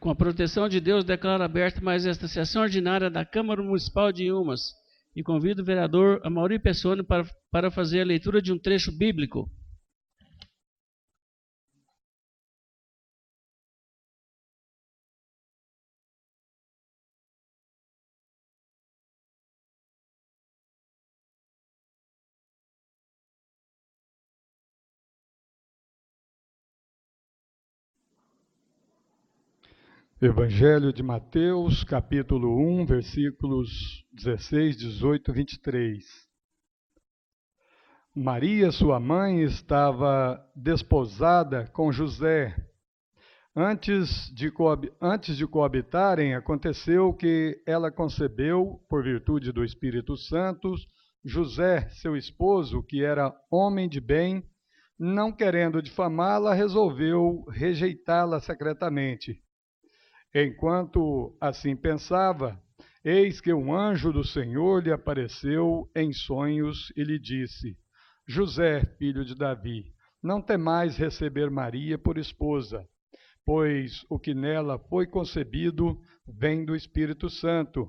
Com a proteção de Deus, declaro aberta mais esta sessão ordinária da Câmara Municipal de Inhumas e convido o vereador Amaury Pessoni para fazer a leitura de um trecho bíblico. Evangelho de Mateus, capítulo 1, versículos 16, 18 e 23. Maria, sua mãe, estava desposada com José. Antes de coabitarem, aconteceu que ela concebeu, por virtude do Espírito Santo. José, seu esposo, que era homem de bem, não querendo difamá-la, resolveu rejeitá-la secretamente. Enquanto assim pensava, eis que um anjo do Senhor lhe apareceu em sonhos e lhe disse: José, filho de Davi, não temais receber Maria por esposa, pois o que nela foi concebido vem do Espírito Santo.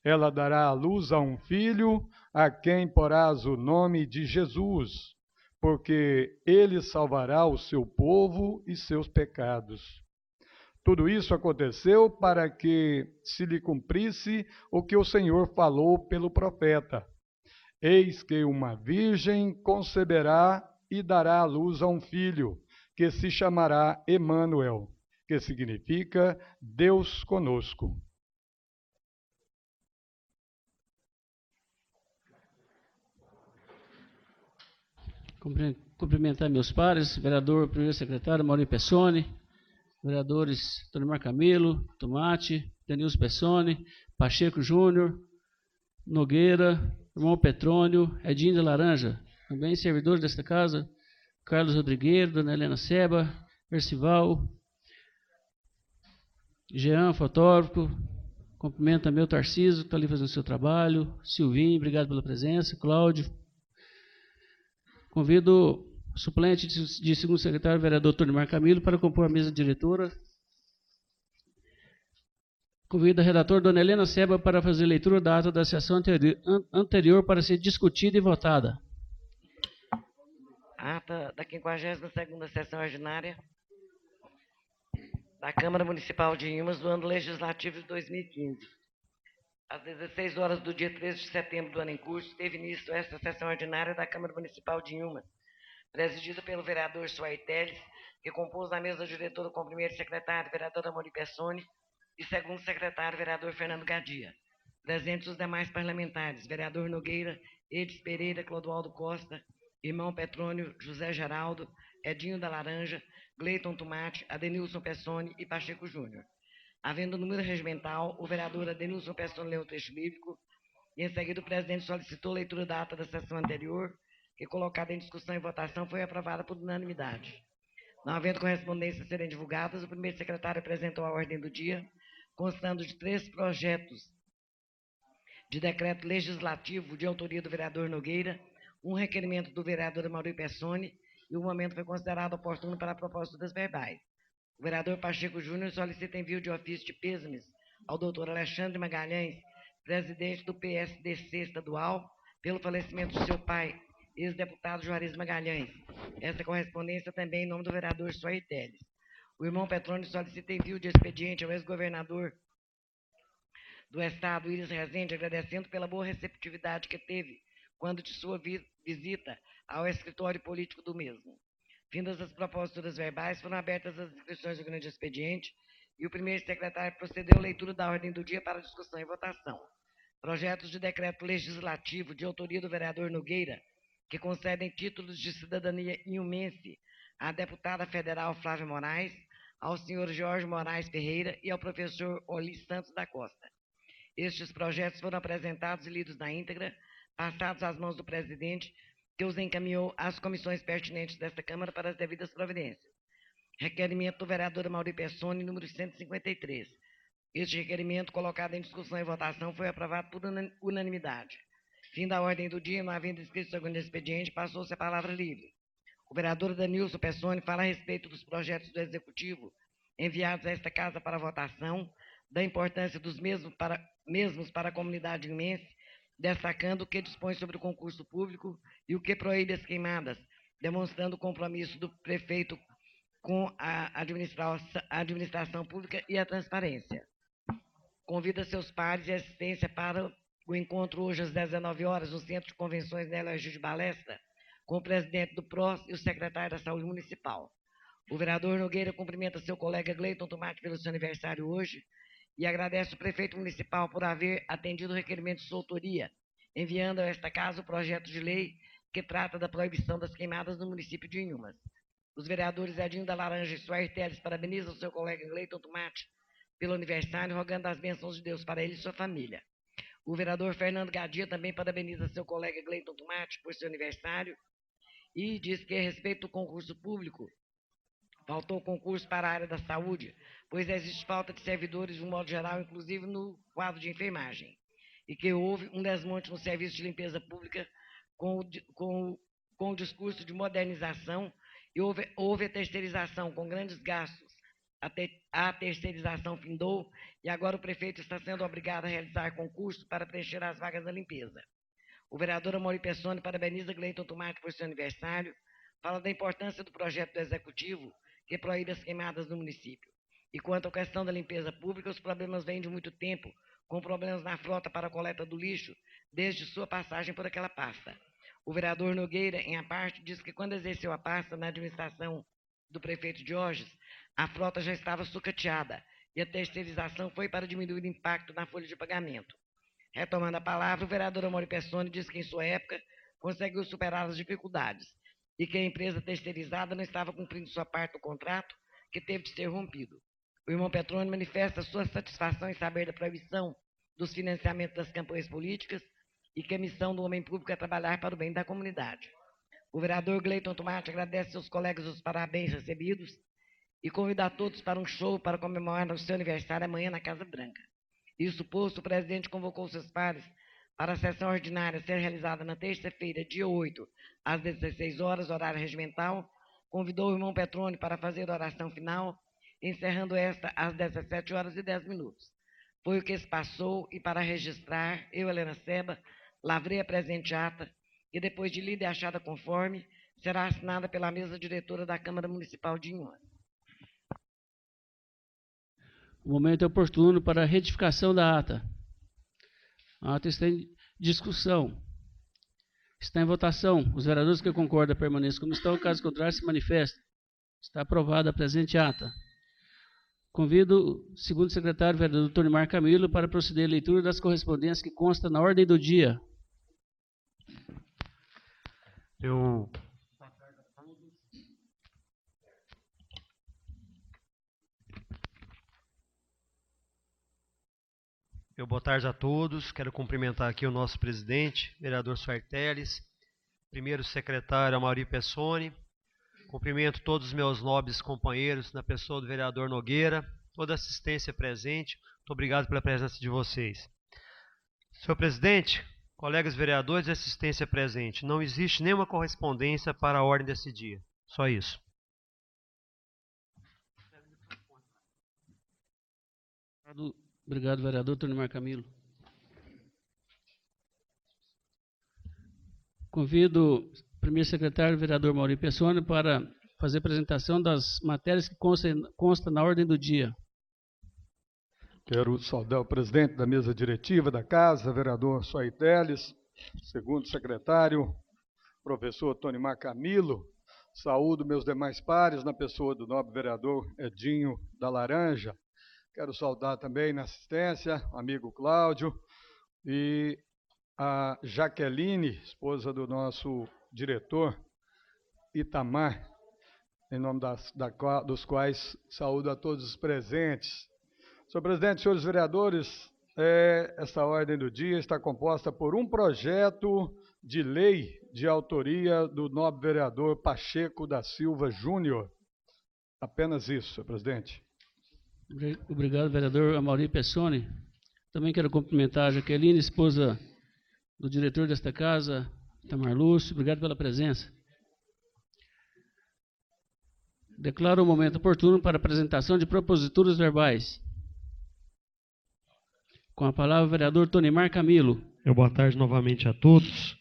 Ela dará à luz a um filho, a quem porás o nome de Jesus, porque ele salvará o seu povo e seus pecados. Tudo isso aconteceu para que se lhe cumprisse o que o Senhor falou pelo profeta. Eis que uma virgem conceberá e dará à luz a um filho, que se chamará Emanuel, que significa Deus conosco. Cumprimentar meus pares, vereador, primeiro secretário, Amaury Pessoni, vereadores Tonemar Camilo, Tomate, Denilson Pessoni, Pacheco Júnior, Nogueira, irmão Petrônio, Edinho de Laranja, também servidores desta casa, Carlos Rodrigueiro, Dona Helena Seba, Percival, Jean, fotógrafo, cumprimento também o Tarcísio, que está ali fazendo o seu trabalho, Silvinho, obrigado pela presença, Cláudio. Convido o suplente de segundo secretário, vereador Tonemar Camilo, para compor a mesa diretora. Convido a redatora Dona Helena Seba para fazer leitura da ata da sessão anterior para ser discutida e votada. Ata da 52ª sessão ordinária da Câmara Municipal de Inhumas do ano legislativo de 2015. Às 16 horas do dia 13 de setembro do ano em curso, teve início esta sessão ordinária da Câmara Municipal de Inhumas, presidida pelo vereador Suaí Teles, que compôs a mesa diretora com o primeiro secretário, vereador Amaury Pessoni, e segundo secretário, vereador Fernando Gadia. Presentes os demais parlamentares, vereador Nogueira, Edis Pereira, Clodoaldo Costa, irmão Petrônio, José Geraldo, Edinho da Laranja, Gleiton Tomate, Adenilson Pessoni e Pacheco Júnior. Havendo número regimental, o vereador Adenilson Pessoni leu o trecho bíblico e, em seguida, o presidente solicitou a leitura da ata da sessão anterior, que, colocada em discussão e votação, foi aprovada por unanimidade. Não havendo correspondências a serem divulgadas, o primeiro secretário apresentou a ordem do dia, constando de 3 projetos de decreto legislativo de autoria do vereador Nogueira, um requerimento do vereador Amaury Pessoni, e o momento foi considerado oportuno para a proposta das verbais. O vereador Pacheco Júnior solicita envio de ofício de pêsames ao doutor Alexandre Magalhães, presidente do PSDC estadual, pelo falecimento de seu pai, ex-deputado Juarez Magalhães. Essa correspondência também em nome do vereador Suaí Teles. O irmão Petrônio solicita envio de expediente ao ex-governador do Estado, Iris Rezende, agradecendo pela boa receptividade que teve quando de sua visita ao escritório político do mesmo. Findas as propostas verbais, foram abertas as inscrições do grande expediente e o primeiro secretário procedeu à leitura da ordem do dia para discussão e votação. Projetos de decreto legislativo de autoria do vereador Nogueira, que concedem títulos de cidadania inhumense à deputada federal Flávia Moraes, ao senhor Jorge Moraes Ferreira e ao professor Oli Santos da Costa. Estes projetos foram apresentados e lidos na íntegra, passados às mãos do presidente, que os encaminhou às comissões pertinentes desta Câmara para as devidas providências. Requerimento do vereador Amaury Pessoni, número 153. Este requerimento, colocado em discussão e votação, foi aprovado por unanimidade. Fim da ordem do dia, não havendo inscrito segundo expediente, passou-se a palavra livre. O vereador Denilson Pessoni fala a respeito dos projetos do Executivo enviados a esta casa para votação, da importância dos mesmos para a comunidade inmense, destacando o que dispõe sobre o concurso público e o que proíbe as queimadas, demonstrando o compromisso do prefeito com a administração pública e a transparência. Convida seus pares e assistência para o encontro hoje às 19 horas no Centro de Convenções Nélio Agil de Balestra, com o presidente do PROS e o secretário da Saúde Municipal. O vereador Nogueira cumprimenta seu colega Gleiton Tomate pelo seu aniversário hoje e agradece ao prefeito municipal por haver atendido o requerimento de sua autoria, enviando a esta casa o projeto de lei que trata da proibição das queimadas no município de Inhumas. Os vereadores Edinho da Laranja e Suair Teles parabenizam seu colega Gleiton Tomate pelo aniversário, rogando as bênçãos de Deus para ele e sua família. O vereador Fernando Gadia também parabeniza seu colega Gleiton Tomate por seu aniversário e diz que, a respeito do concurso público, faltou concurso para a área da saúde, pois existe falta de servidores de um modo geral, inclusive no quadro de enfermagem, e que houve um desmonte no serviço de limpeza pública com o discurso de modernização e houve a terceirização com grandes gastos. A terceirização findou e agora o prefeito está sendo obrigado a realizar concurso para preencher as vagas da limpeza. O vereador Amaury Pessoni parabeniza Gleiton Tomate por seu aniversário, fala da importância do projeto do Executivo que proíbe as queimadas no município. E quanto à questão da limpeza pública, os problemas vêm de muito tempo, com problemas na frota para a coleta do lixo, desde sua passagem por aquela pasta. O vereador Nogueira, em a parte, diz que quando exerceu a pasta na administração do prefeito Diógenes, a frota já estava sucateada e a terceirização foi para diminuir o impacto na folha de pagamento. Retomando a palavra, o vereador Amaury Pessoni diz que, em sua época, conseguiu superar as dificuldades e que a empresa terceirizada não estava cumprindo sua parte do contrato, que teve de ser rompido. O irmão Petroni manifesta sua satisfação em saber da proibição dos financiamentos das campanhas políticas e que a missão do homem público é trabalhar para o bem da comunidade. O vereador Gleiton Tomate agradece seus colegas os parabéns recebidos e convida a todos para um show para comemorar o seu aniversário amanhã na Casa Branca. Isso posto, o presidente convocou seus pares para a sessão ordinária ser realizada na terça-feira, dia 8, às 16 horas, horário regimental. Convidou o irmão Petroni para fazer a oração final, encerrando esta às 17 horas e 10 minutos. Foi o que se passou e, para registrar, eu, Helena Seba, lavrei a presente ata, que depois de lida e achada conforme, será assinada pela mesa diretora da Câmara Municipal de Inhumas. O momento é oportuno para a retificação da ata. A ata está em discussão. Está em votação. Os vereadores que concordam permaneçam como estão, caso contrário se manifestem. Está aprovada a presente ata. Convido o segundo secretário, vereador Tonimar Camilo, para proceder à leitura das correspondências que constam na ordem do dia. Boa tarde a todos. Quero cumprimentar aqui o nosso presidente, vereador Suair Teles, primeiro secretário Amaury Pessoni. Cumprimento todos os meus nobres companheiros, na pessoa do vereador Nogueira, toda a assistência presente. Muito obrigado pela presença de vocês. Senhor presidente, colegas vereadores e assistência presente, não existe nenhuma correspondência para a ordem desse dia. Só isso. Obrigado, vereador Tonimar Camilo. Convido o primeiro secretário, vereador Amaury Pessoni, para fazer a apresentação das matérias que constam na ordem do dia. Quero saudar o presidente da mesa diretiva da casa, vereador Suair Teles, segundo secretário, professor Tonimar Camilo. Saúdo meus demais pares, na pessoa do nobre vereador Edinho da Laranja. Quero saudar também na assistência o amigo Cláudio e a Jaqueline, esposa do nosso diretor Itamar, em nome dos quais saúdo a todos os presentes. Senhor presidente, senhores vereadores, esta ordem do dia está composta por um projeto de lei de autoria do nobre vereador Pacheco da Silva Júnior. Apenas isso, senhor presidente. Obrigado, vereador Amaury Pessoni. Também quero cumprimentar a Jaqueline, esposa do diretor desta casa, Itamar Lúcio. Obrigado pela presença. Declaro o momento oportuno para apresentação de proposituras verbais. Com a palavra o vereador Tonimar Camilo. Boa tarde novamente a todos.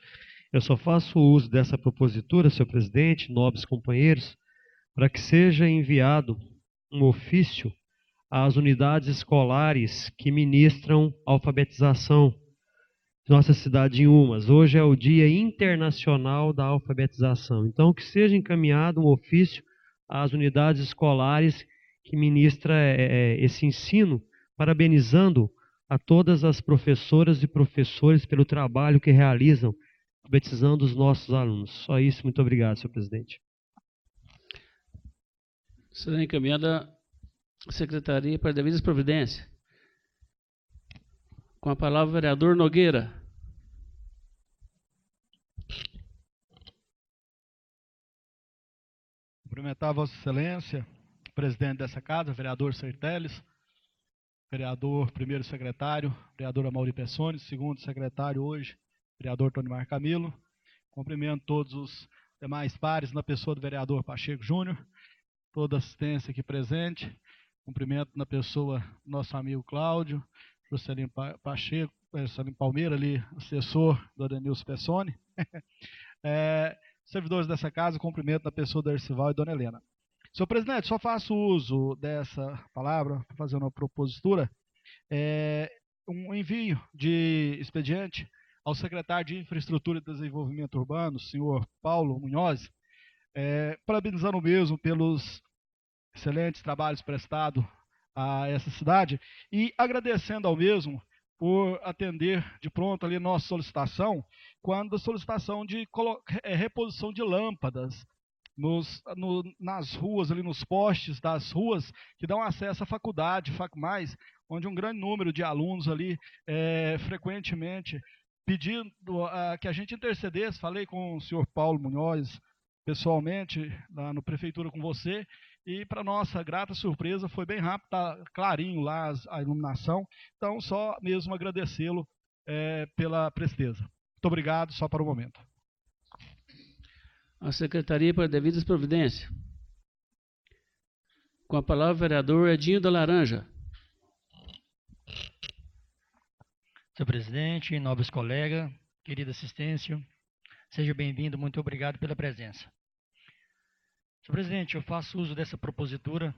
Eu só faço uso dessa propositura, senhor presidente, nobres companheiros, para que seja enviado um ofício às unidades escolares que ministram alfabetização de nossa cidade de Inhumas. Hoje é o Dia Internacional da Alfabetização. Então, que seja encaminhado um ofício às unidades escolares que ministra esse ensino, parabenizando a todas as professoras e professores pelo trabalho que realizam, alfabetizando os nossos alunos. Só isso, muito obrigado, senhor presidente. Será encaminhada a Secretaria para devidas providências. Com a palavra o vereador Nogueira. Cumprimentar Vossa Excelência, presidente dessa casa, vereador Serteles, vereador primeiro secretário, vereador Amaury Pessoni, segundo secretário hoje, vereador Tonimar Camilo. Cumprimento todos os demais pares na pessoa do vereador Pacheco Júnior, toda a assistência aqui presente. Cumprimento na pessoa do nosso amigo Cláudio, Juscelino Pacheco, Juscelino Palmeira ali, assessor do Adenilson Pessoni. Servidores dessa casa, cumprimento na pessoa do Ercival e Dona Helena. Senhor presidente, só faço uso dessa palavra para fazer uma propositura, um envio de expediente ao secretário de Infraestrutura e Desenvolvimento Urbano, senhor Paulo Munhoz, parabenizando o mesmo pelos excelentes trabalhos prestados a essa cidade e agradecendo ao mesmo por atender de pronto ali nossa solicitação, quando a solicitação de reposição de lâmpadas nas ruas, ali nos postes das ruas que dão acesso à faculdade, Facmais, onde um grande número de alunos ali frequentemente pedindo que a gente intercedesse. Falei com o senhor Paulo Munhoz pessoalmente lá no prefeitura com você, e para nossa grata surpresa foi bem rápido, está clarinho lá a iluminação. Então só mesmo agradecê-lo pela presteza. Muito obrigado, só para o momento. A Secretaria para devidas providências. Com a palavra o vereador Edinho da Laranja. Senhor presidente, nobres colegas, querida assistência, seja bem-vindo, muito obrigado pela presença. Senhor presidente, eu faço uso dessa propositura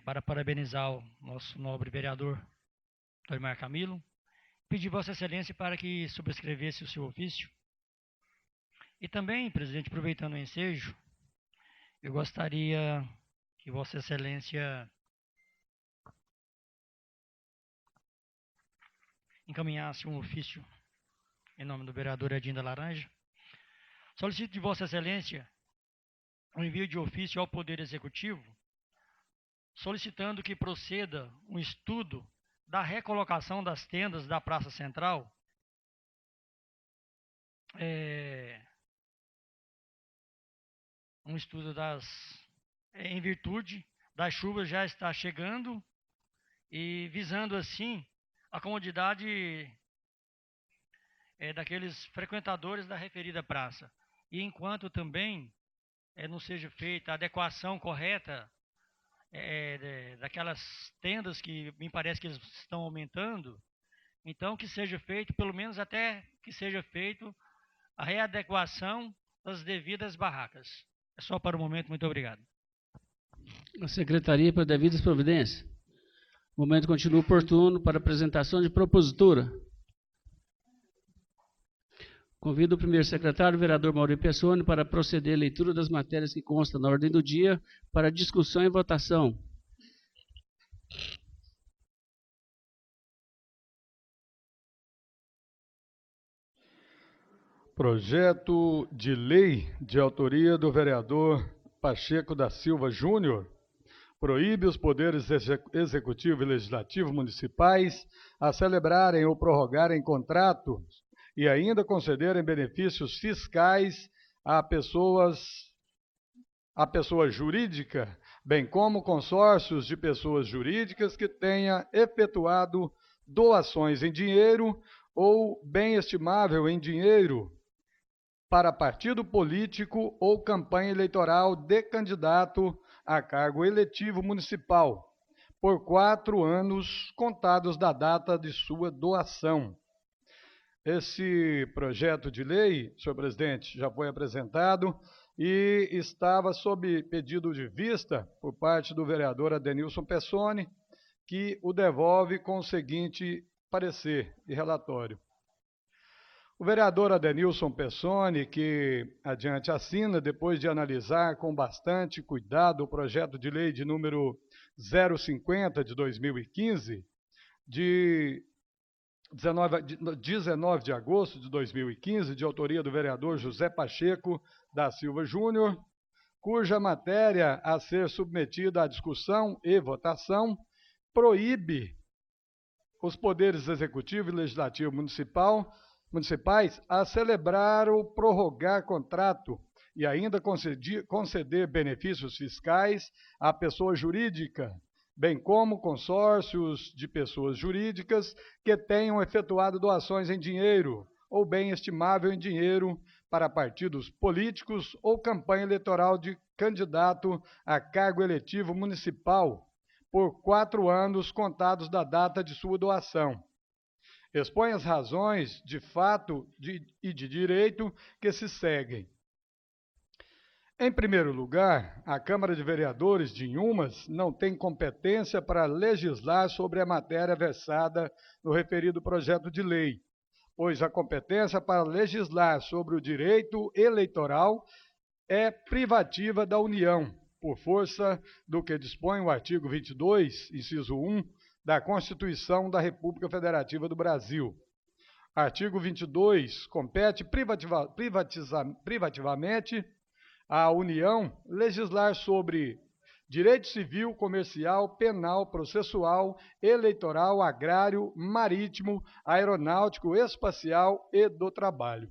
para parabenizar o nosso nobre vereador Tonimar Camilo, pedir Vossa Excelência para que subscrevesse o seu ofício. E também, presidente, aproveitando o ensejo, eu gostaria que Vossa Excelência encaminhasse um ofício em nome do vereador Edinho da Laranja. Solicito de Vossa Excelência o envio de ofício ao Poder Executivo, solicitando que proceda um estudo da recolocação das tendas da Praça Central, um estudo em virtude das chuvas já está chegando e visando assim a comodidade daqueles frequentadores da referida praça. E enquanto também não seja feita a adequação correta daquelas tendas que me parece que eles estão aumentando, então que seja feito, pelo menos até que seja feito a readequação das devidas barracas. É só para o momento, muito obrigado. A Secretaria para devidas providências. O momento continua oportuno para apresentação de propositura. Convido o primeiro secretário, o vereador Amaury Pessoni, para proceder à leitura das matérias que constam na ordem do dia para discussão e votação. Projeto de lei de autoria do vereador Pacheco da Silva Júnior proíbe os poderes executivo e legislativo municipais a celebrarem ou prorrogarem contratos e ainda concederem benefícios fiscais a pessoa jurídica, bem como consórcios de pessoas jurídicas que tenha efetuado doações em dinheiro ou bem estimável em dinheiro para partido político ou campanha eleitoral de candidato a cargo eletivo municipal, por 4 anos contados da data de sua doação. Esse projeto de lei, senhor presidente, já foi apresentado e estava sob pedido de vista por parte do vereador Adenilson Pessoni, que o devolve com o seguinte parecer e relatório. O vereador Adenilson Pessoni, que adiante assina, depois de analisar com bastante cuidado o projeto de lei de número 050 de 2015, de 19 de agosto de 2015, de autoria do vereador José Pacheco da Silva Júnior, cuja matéria a ser submetida à discussão e votação proíbe os poderes executivo e legislativo municipais a celebrar ou prorrogar contrato e ainda conceder benefícios fiscais à pessoa jurídica, bem como consórcios de pessoas jurídicas que tenham efetuado doações em dinheiro ou bem estimável em dinheiro para partidos políticos ou campanha eleitoral de candidato a cargo eletivo municipal por 4 anos contados da data de sua doação. Expõe as razões de fato e de direito que se seguem. Em primeiro lugar, a Câmara de Vereadores de Inhumas não tem competência para legislar sobre a matéria versada no referido projeto de lei, pois a competência para legislar sobre o direito eleitoral é privativa da União, por força do que dispõe o artigo 22, inciso 1, da Constituição da República Federativa do Brasil. Artigo 22, compete privativamente à União legislar sobre direito civil, comercial, penal, processual, eleitoral, agrário, marítimo, aeronáutico, espacial e do trabalho.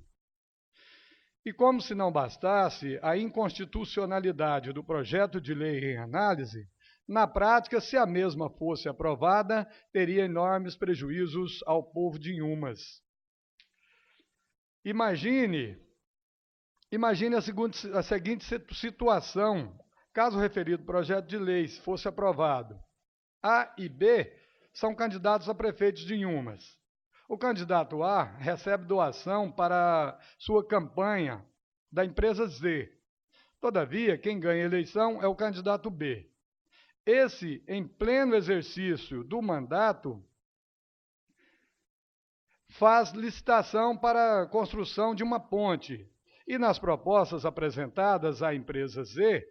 E como se não bastasse a inconstitucionalidade do projeto de lei em análise, na prática, se a mesma fosse aprovada, teria enormes prejuízos ao povo de Inhumas. Imagine a seguinte situação, caso o referido projeto de lei fosse aprovado. A e B são candidatos a prefeitos de Inhumas. O candidato A recebe doação para sua campanha da empresa Z. Todavia, quem ganha a eleição é o candidato B. Esse, em pleno exercício do mandato, faz licitação para a construção de uma ponte. E nas propostas apresentadas à empresa Z,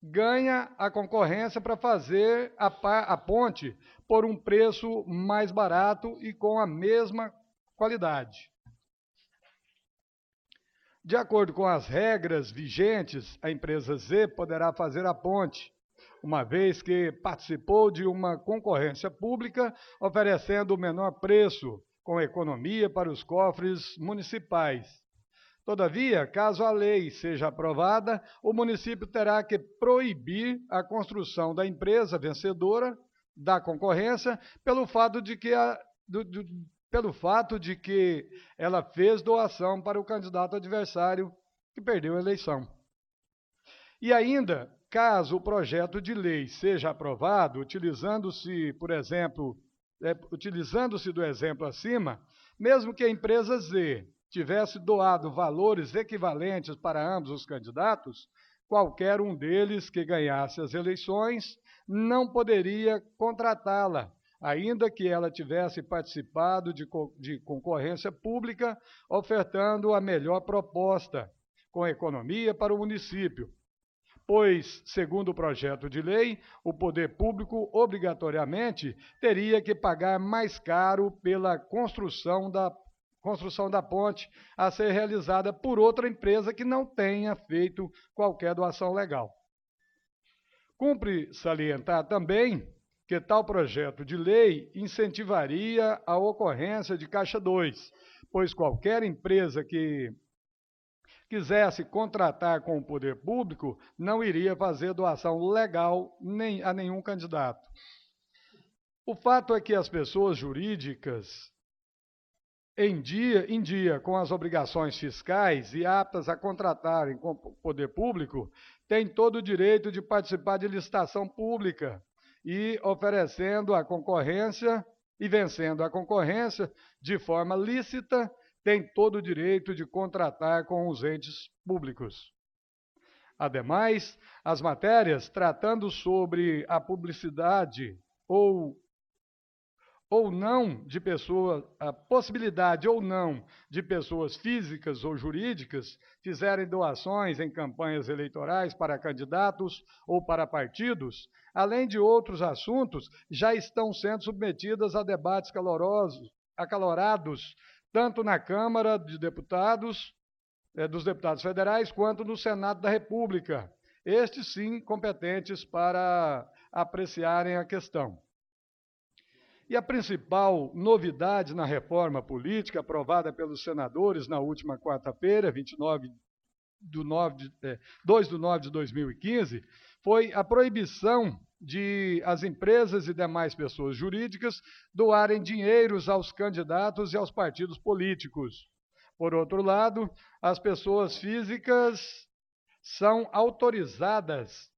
ganha a concorrência para fazer a ponte por um preço mais barato e com a mesma qualidade. De acordo com as regras vigentes, a empresa Z poderá fazer a ponte, uma vez que participou de uma concorrência pública, oferecendo o menor preço, com economia para os cofres municipais. Todavia, caso a lei seja aprovada, o município terá que proibir a construção da empresa vencedora da concorrência pelo fato de que ela fez doação para o candidato adversário que perdeu a eleição. E ainda, caso o projeto de lei seja aprovado, utilizando-se do exemplo acima, mesmo que a empresa Z tivesse doado valores equivalentes para ambos os candidatos, qualquer um deles que ganhasse as eleições não poderia contratá-la, ainda que ela tivesse participado de concorrência pública, ofertando a melhor proposta, com economia para o município. Pois, segundo o projeto de lei, o poder público obrigatoriamente teria que pagar mais caro pela construção da ponte a ser realizada por outra empresa que não tenha feito qualquer doação legal. Cumpre salientar também que tal projeto de lei incentivaria a ocorrência de Caixa 2, pois qualquer empresa que quisesse contratar com o poder público não iria fazer doação legal a nenhum candidato. O fato é que as pessoas jurídicas, em dia com as obrigações fiscais e aptas a contratarem com o poder público, têm todo o direito de participar de licitação pública e oferecendo a concorrência e vencendo a concorrência de forma lícita, tem todo o direito de contratar com os entes públicos. Ademais, as matérias tratando sobre a publicidade ou não de pessoas, a possibilidade ou não de pessoas físicas ou jurídicas fizerem doações em campanhas eleitorais para candidatos ou para partidos, além de outros assuntos, já estão sendo submetidas a debates acalorados, tanto na Câmara de Deputados, dos deputados federais, quanto no Senado da República, estes sim competentes para apreciarem a questão. E a principal novidade na reforma política aprovada pelos senadores na última quarta-feira, 2 de nove de 2015, foi a proibição de as empresas e demais pessoas jurídicas doarem dinheiros aos candidatos e aos partidos políticos. Por outro lado, as pessoas físicas são autorizadas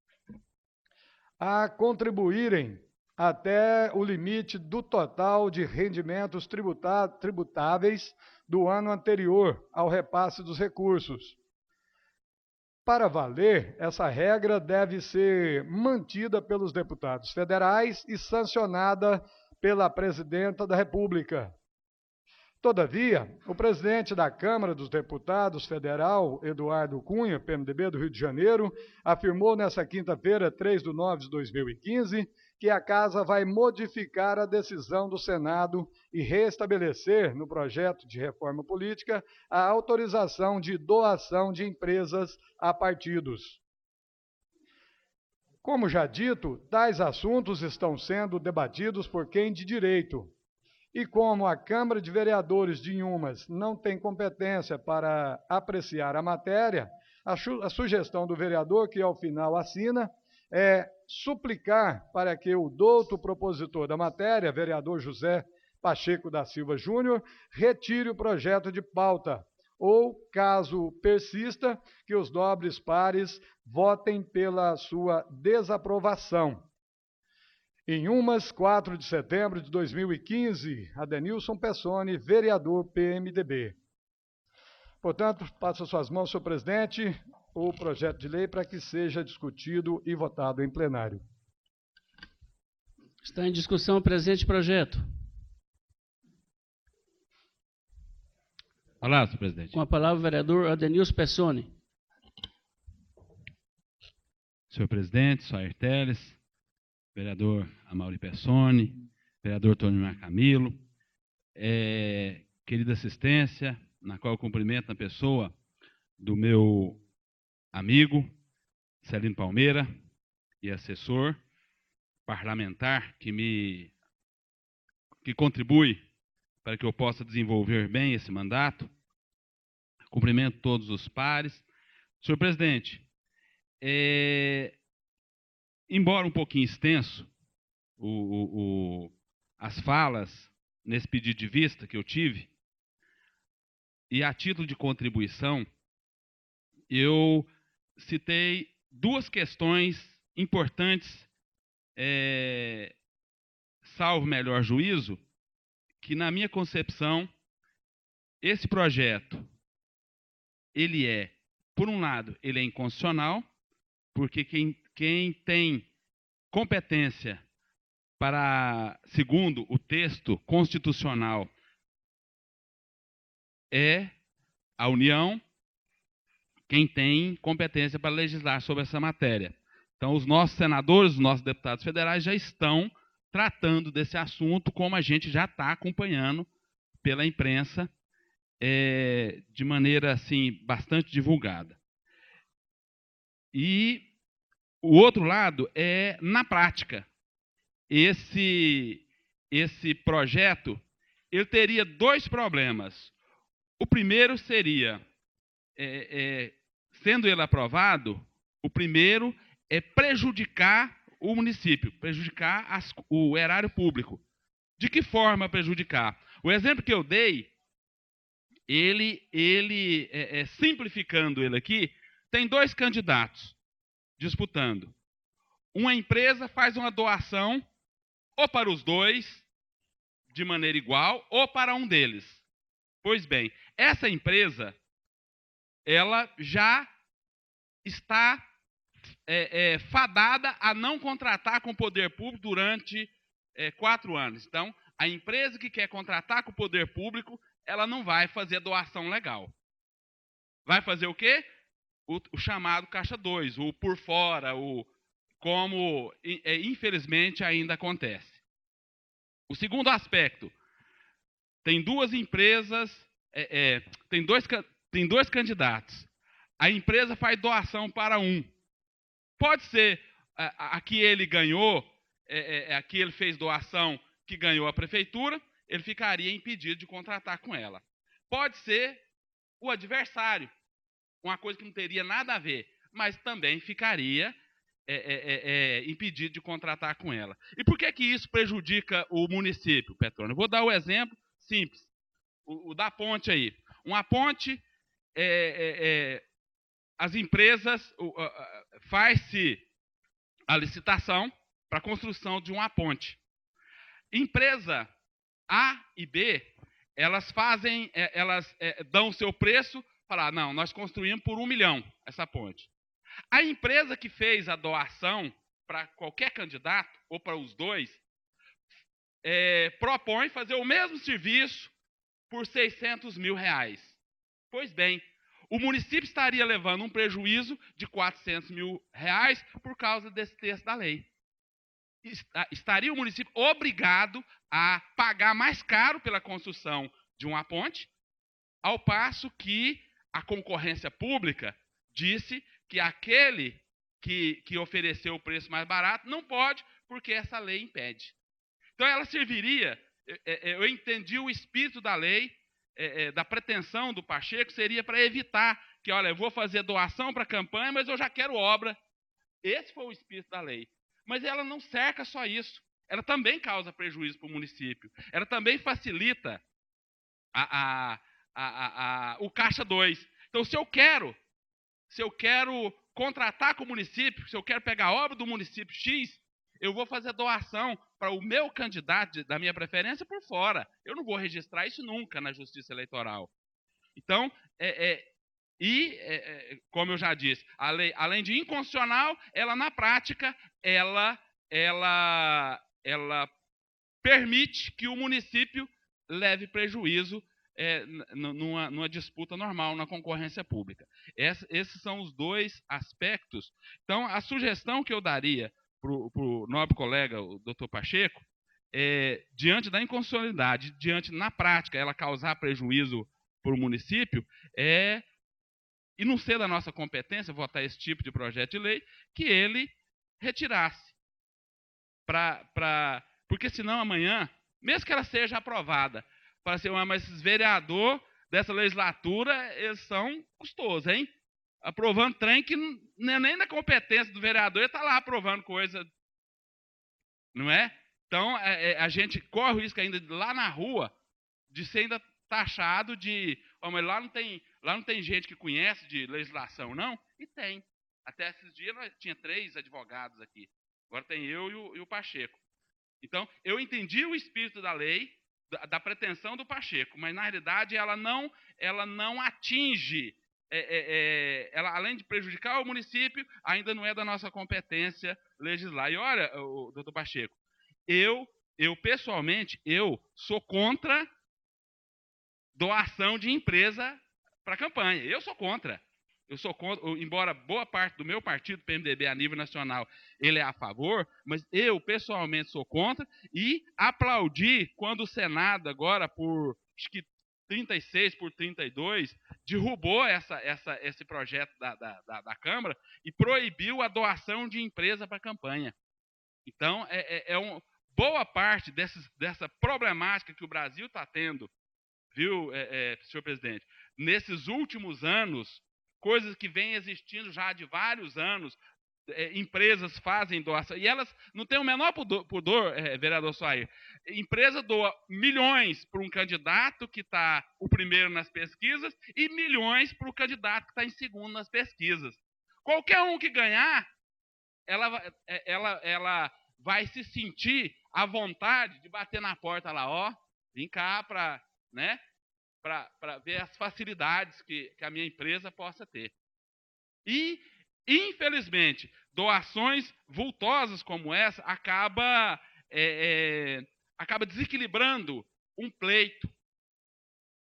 a contribuírem até o limite do total de rendimentos tributáveis do ano anterior ao repasse dos recursos. Para valer, essa regra deve ser mantida pelos deputados federais e sancionada pela Presidenta da República. Todavia, o presidente da Câmara dos Deputados Federal, Eduardo Cunha, PMDB do Rio de Janeiro, afirmou nesta quinta-feira, 3 de nove de 2015, que a Casa vai modificar a decisão do Senado e restabelecer, no projeto de reforma política, a autorização de doação de empresas a partidos. Como já dito, tais assuntos estão sendo debatidos por quem de direito. E como a Câmara de Vereadores de Inhumas não tem competência para apreciar a matéria, a sugestão do vereador, que ao final assina, é suplicar para que o douto propositor da matéria, vereador José Pacheco da Silva Júnior, retire o projeto de pauta, ou, caso persista, que os nobres pares votem pela sua desaprovação. Em Inhumas, 4 de setembro de 2015, Adenilson Pessoni, vereador PMDB. Portanto, passo às suas mãos, senhor presidente, o projeto de lei para que seja discutido e votado em plenário. Está em discussão o presente projeto. Palavra, senhor presidente. Com a palavra o vereador Adenilson Pessoni. Senhor presidente, Soair Teles, vereador Amaury Pessoni, vereador Tonemar Camilo, querida assistência, na qual eu cumprimento a pessoa do meu amigo Celino Palmeira e assessor parlamentar que contribui para que eu possa desenvolver bem esse mandato. Cumprimento todos os pares. Senhor presidente, embora um pouquinho extenso as falas nesse pedido de vista que eu tive, e a título de contribuição, eu citei duas questões importantes, salvo melhor juízo, que na minha concepção, esse projeto, ele por um lado, ele é inconstitucional, porque quem tem competência para, segundo o texto constitucional, é a União, quem tem competência para legislar sobre essa matéria. Então, os nossos senadores, os nossos deputados federais já estão tratando desse assunto, como a gente já está acompanhando pela imprensa, de maneira assim, bastante divulgada. E o outro lado é, na prática, esse projeto ele teria dois problemas. O primeiro seria, sendo ele aprovado, o primeiro é prejudicar o município, prejudicar o erário público. De que forma prejudicar? O exemplo que eu dei simplificando ele aqui, tem dois candidatos disputando. Uma empresa faz uma doação ou para os dois, de maneira igual, ou para um deles. Pois bem, essa empresa, ela já está fadada a não contratar com o poder público durante 4 anos. Então, a empresa que quer contratar com o poder público, ela não vai fazer doação legal. Vai fazer o quê? O chamado Caixa 2, o por fora, como infelizmente ainda acontece. O segundo aspecto, tem duas empresas, tem dois candidatos. A empresa faz doação para um. Pode ser a que ele ganhou, a que ele fez doação, que ganhou a prefeitura, ele ficaria impedido de contratar com ela. Pode ser o adversário, uma coisa que não teria nada a ver, mas também ficaria impedido de contratar com ela. E por que isso prejudica o município, Petrônio? Eu vou dar o exemplo simples, o da ponte aí. Uma ponte, as empresas, faz-se a licitação para a construção de uma ponte. Empresa A e B, elas dão o seu preço, falar, não, nós construímos por 1 milhão essa ponte. A empresa que fez a doação para qualquer candidato, ou para os dois, propõe fazer o mesmo serviço por 600 mil reais. Pois bem, o município estaria levando um prejuízo de 400 mil reais por causa desse texto da lei. Estaria o município obrigado a pagar mais caro pela construção de uma ponte, ao passo que a concorrência pública disse que aquele que ofereceu o preço mais barato não pode, porque essa lei impede. Então, ela serviria, eu entendi o espírito da lei, da pretensão do Pacheco, seria para evitar que, olha, eu vou fazer doação para a campanha, mas eu já quero obra. Esse foi o espírito da lei. Mas ela não cerca só isso. Ela também causa prejuízo para o município. Ela também facilita o Caixa 2. Então, se eu quero contratar com o município, se eu quero pegar a obra do município X, eu vou fazer doação para o meu candidato da minha preferência por fora. Eu não vou registrar isso nunca na Justiça Eleitoral. Então, como eu já disse, a lei, além de inconstitucional, ela na prática, ela permite que o município leve prejuízo numa disputa normal, na concorrência pública. Esses são os dois aspectos. Então, a sugestão que eu daria para o nobre colega, o doutor Pacheco, diante da inconstitucionalidade, diante, na prática, ela causar prejuízo para o município, e não ser da nossa competência votar esse tipo de projeto de lei, que ele retirasse. Porque senão amanhã, mesmo que ela seja aprovada, para ser mas esses vereadores dessa legislatura, eles são custosos, hein? Aprovando trem que não é nem da competência do vereador, ele está lá aprovando coisa, não é? Então, a gente corre o risco ainda, lá na rua, de ser ainda taxado de... mas lá não tem gente que conhece de legislação, não? E tem. Até esses dias nós tinha 3 advogados aqui. Agora tem eu e o Pacheco. Então, eu entendi o espírito da lei, da pretensão do Pacheco, mas, na realidade, ela não atinge... ela, além de prejudicar o município, ainda não é da nossa competência legislar. E olha, doutor Pacheco, eu pessoalmente, eu sou contra doação de empresa para campanha. Eu sou contra. Embora boa parte do meu partido, PMDB, a nível nacional, ele é a favor, mas eu pessoalmente sou contra, e aplaudi quando o Senado agora, por acho que 36-32, derrubou esse projeto da Câmara e proibiu a doação de empresa para campanha. Então, boa parte dessa problemática que o Brasil está tendo, viu, senhor presidente, nesses últimos anos, coisas que vêm existindo já de vários anos, empresas fazem doação, e elas não têm o menor pudor, vereador Soair. Empresa doa milhões para um candidato que está o primeiro nas pesquisas e milhões para o candidato que está em segundo nas pesquisas. Qualquer um que ganhar, ela vai se sentir à vontade de bater na porta lá, ó, vem cá para, né, para ver as facilidades que a minha empresa possa ter. E, infelizmente, doações vultosas como essa acaba desequilibrando um pleito.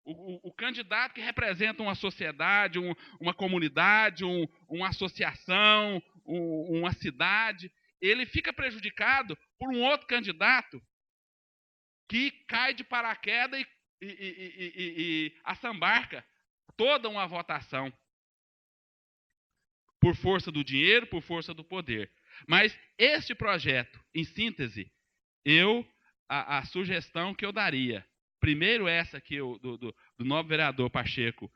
O candidato que representa uma sociedade, uma comunidade, uma associação, uma cidade, ele fica prejudicado por um outro candidato que cai de paraquedas e assambarca toda uma votação. Por força do dinheiro, por força do poder. Mas este projeto, em síntese, a sugestão que eu daria, primeiro essa aqui do novo vereador Pacheco,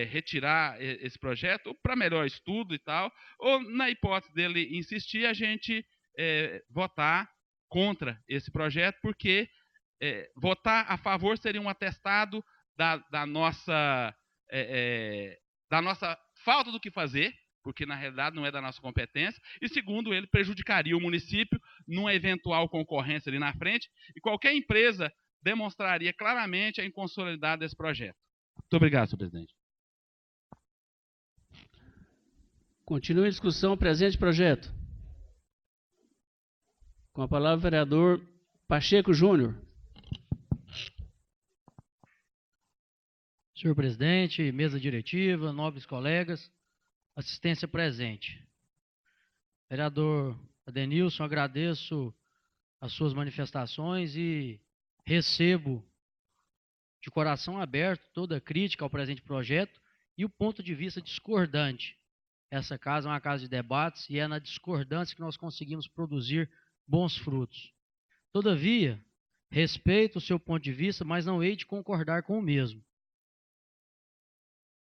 retirar esse projeto para melhor estudo e tal, ou na hipótese dele insistir, a gente votar contra esse projeto, porque votar a favor seria um atestado da nossa falta do que fazer, porque na realidade não é da nossa competência, e segundo, ele prejudicaria o município numa eventual concorrência ali na frente, e qualquer empresa demonstraria claramente a inconsolidade desse projeto. Muito obrigado, senhor presidente. Continua a discussão, presente projeto. Com a palavra o vereador Pacheco Júnior. Senhor presidente, mesa diretiva, nobres colegas, assistência presente. Vereador Adenilson, agradeço as suas manifestações e recebo de coração aberto toda a crítica ao presente projeto e o ponto de vista discordante. Essa casa é uma casa de debates e é na discordância que nós conseguimos produzir bons frutos. Todavia, respeito o seu ponto de vista, mas não hei de concordar com o mesmo.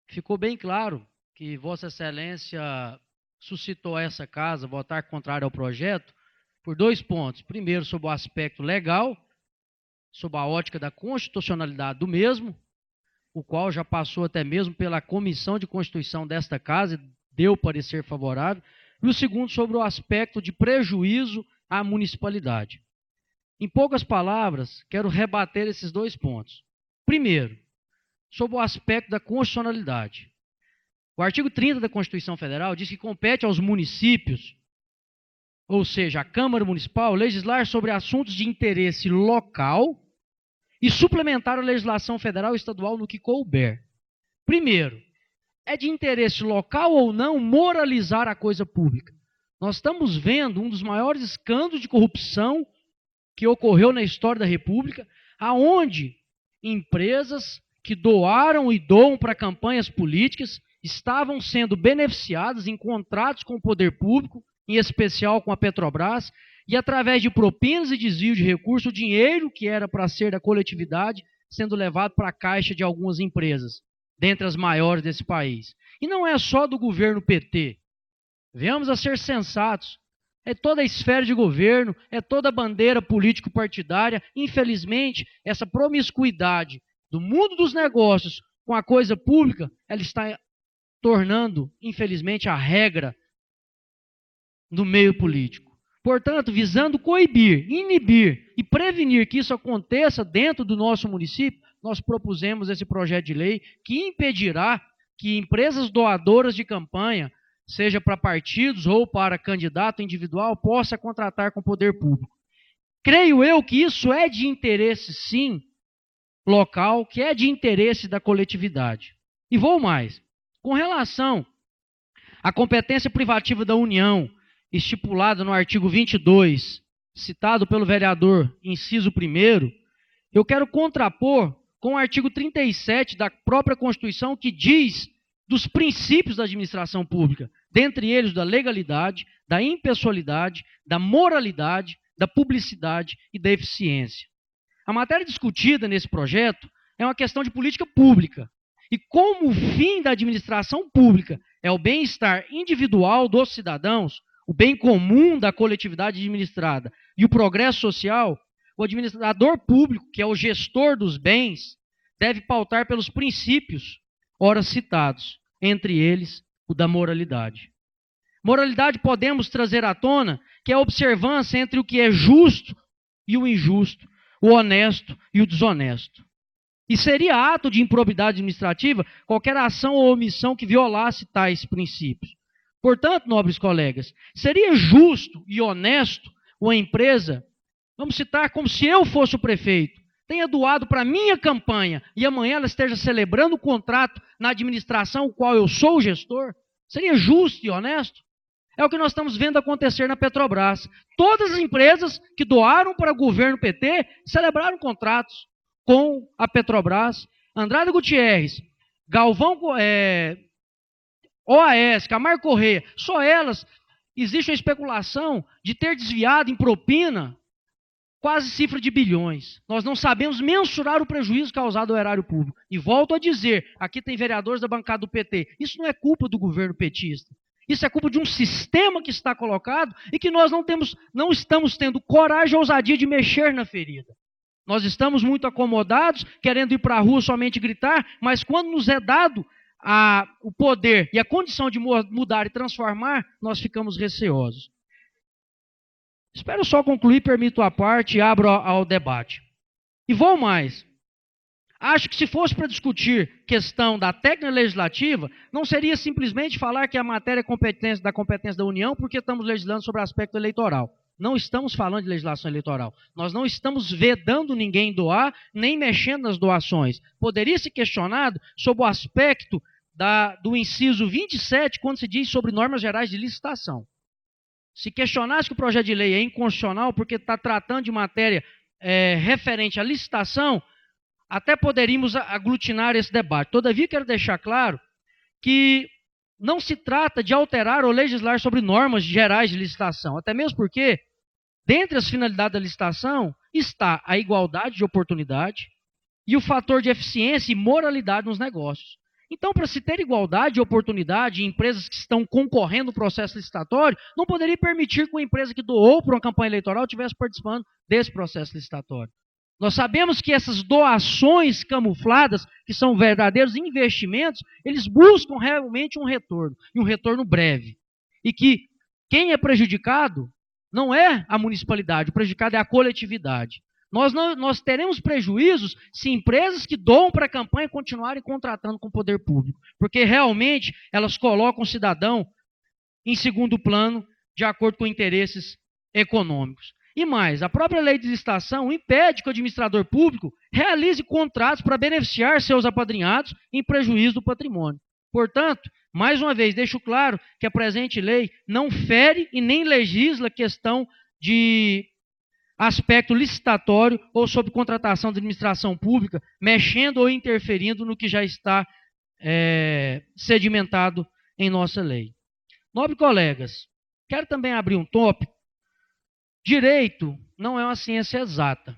Ficou bem claro que Vossa Excelência suscitou a essa casa votar contrário ao projeto por 2 pontos. Primeiro, sob o aspecto legal, sob a ótica da constitucionalidade do mesmo, o qual já passou até mesmo pela Comissão de Constituição desta casa e deu parecer favorável. E o segundo, sobre o aspecto de prejuízo à municipalidade. Em poucas palavras, quero rebater esses 2 pontos. Primeiro, sob o aspecto da constitucionalidade. O artigo 30 da Constituição Federal diz que compete aos municípios, ou seja, a Câmara Municipal, legislar sobre assuntos de interesse local e suplementar a legislação federal e estadual no que couber. Primeiro, é de interesse local ou não moralizar a coisa pública? Nós estamos vendo um dos maiores escândalos de corrupção que ocorreu na história da República, aonde empresas que doaram e doam para campanhas políticas estavam sendo beneficiadas em contratos com o poder público, em especial com a Petrobras, e através de propinas e desvio de recursos, o dinheiro que era para ser da coletividade sendo levado para a caixa de algumas empresas, dentre as maiores desse país. E não é só do governo PT. Venhamos a ser sensatos. É toda a esfera de governo, é toda a bandeira político-partidária. Infelizmente, essa promiscuidade do mundo dos negócios com a coisa pública, ela está tornando, infelizmente, a regra do meio político. Portanto, visando coibir, inibir e prevenir que isso aconteça dentro do nosso município, nós propusemos esse projeto de lei que impedirá que empresas doadoras de campanha, seja para partidos ou para candidato individual, possa contratar com o poder público. Creio eu que isso é de interesse, sim, local, que é de interesse da coletividade. E vou mais. Com relação à competência privativa da União, estipulada no artigo 22, citado pelo vereador, inciso 1º, eu quero contrapor com o artigo 37 da própria Constituição, que diz dos princípios da administração pública, dentre eles da legalidade, da impessoalidade, da moralidade, da publicidade e da eficiência. A matéria discutida nesse projeto é uma questão de política pública. E como o fim da administração pública é o bem-estar individual dos cidadãos, o bem comum da coletividade administrada e o progresso social, o administrador público, que é o gestor dos bens, deve pautar pelos princípios ora citados, entre eles o da moralidade. Moralidade podemos trazer à tona que é a observância entre o que é justo e o injusto, o honesto e o desonesto. E seria ato de improbidade administrativa qualquer ação ou omissão que violasse tais princípios. Portanto, nobres colegas, seria justo e honesto uma empresa, vamos citar como se eu fosse o prefeito, tenha doado para a minha campanha e amanhã ela esteja celebrando o contrato na administração, o qual eu sou o gestor? Seria justo e honesto? É o que nós estamos vendo acontecer na Petrobras. Todas as empresas que doaram para o governo PT celebraram contratos com a Petrobras. Andrade Gutierrez, Galvão, OAS, Camargo Corrêa, só elas, existe uma especulação de ter desviado em propina quase cifra de bilhões. Nós não sabemos mensurar o prejuízo causado ao erário público. E volto a dizer, aqui tem vereadores da bancada do PT, isso não é culpa do governo petista. Isso é culpa de um sistema que está colocado e que nós não estamos tendo coragem ou ousadia de mexer na ferida. Nós estamos muito acomodados, querendo ir para a rua somente gritar, mas quando nos é dado o poder e a condição de mudar e transformar, nós ficamos receosos. Espero só concluir, permito a parte e abro ao debate. E vou mais. Acho que se fosse para discutir questão da técnica legislativa, não seria simplesmente falar que a matéria é da competência da União, porque estamos legislando sobre o aspecto eleitoral. Não estamos falando de legislação eleitoral. Nós não estamos vedando ninguém doar, nem mexendo nas doações. Poderia ser questionado sobre o aspecto do inciso 27, quando se diz sobre normas gerais de licitação. Se questionasse que o projeto de lei é inconstitucional porque está tratando de matéria referente à licitação, até poderíamos aglutinar esse debate. Todavia, quero deixar claro que não se trata de alterar ou legislar sobre normas gerais de licitação, até mesmo porque, dentre as finalidades da licitação, está a igualdade de oportunidade e o fator de eficiência e moralidade nos negócios. Então, para se ter igualdade de oportunidade em empresas que estão concorrendo no processo licitatório, não poderia permitir que uma empresa que doou para uma campanha eleitoral estivesse participando desse processo licitatório. Nós sabemos que essas doações camufladas, que são verdadeiros investimentos, eles buscam realmente um retorno, e um retorno breve. E que quem é prejudicado não é a municipalidade, o prejudicado é a coletividade. Nós teremos prejuízos se empresas que doam para a campanha continuarem contratando com o poder público, porque realmente elas colocam o cidadão em segundo plano de acordo com interesses econômicos. E mais, a própria lei de licitação impede que o administrador público realize contratos para beneficiar seus apadrinhados em prejuízo do patrimônio. Portanto, mais uma vez, deixo claro que a presente lei não fere e nem legisla questão de aspecto licitatório ou sobre contratação de administração pública, mexendo ou interferindo no que já está sedimentado em nossa lei. Nobres colegas, quero também abrir um tópico. Direito não é uma ciência exata.